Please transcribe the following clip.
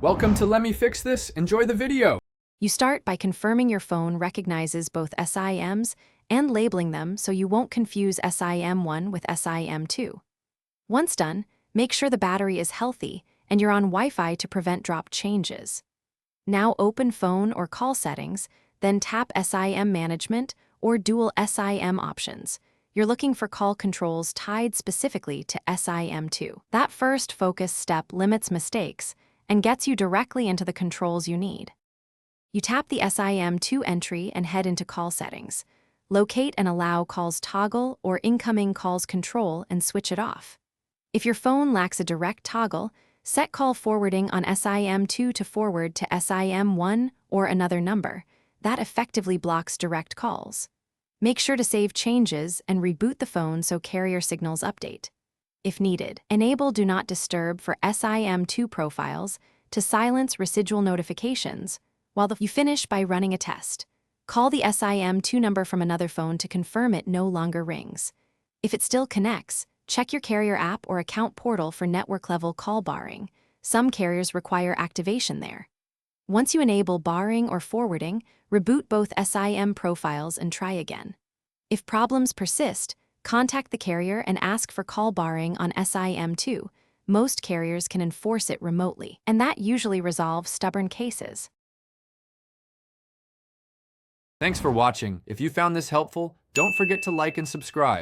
Welcome to Let Me Fix This. Enjoy the video. You start by confirming your phone recognizes both SIMs and labeling them so you won't confuse SIM1 with SIM2. Once done, make sure the battery is healthy and you're on Wi-Fi to prevent drop changes. Now open phone or call settings, then tap SIM management or dual SIM options. You're looking for call controls tied specifically to SIM2. That first focus step limits mistakes and gets you directly into the controls you need. You tap the SIM2 entry and head into call settings. Locate and allow calls toggle or incoming calls control and switch it off. If your phone lacks a direct toggle, set call forwarding on SIM2 to forward to SIM1 or another number. That effectively blocks direct calls. Make sure to save changes and reboot the phone so carrier signals update. If needed, enable Do Not Disturb for SIM2 profiles to silence residual notifications while you finish by running a test. Call the SIM2 number from another phone to confirm it no longer rings. If it still connects, check your carrier app or account portal for network-level call barring. Some carriers require activation there. Once you enable barring or forwarding, reboot both SIM profiles and try again. If problems persist, contact the carrier and ask for call barring on SIM2. Most carriers can enforce it remotely, and that usually resolves stubborn cases. Thanks for watching. If you found this helpful, don't forget to like and subscribe.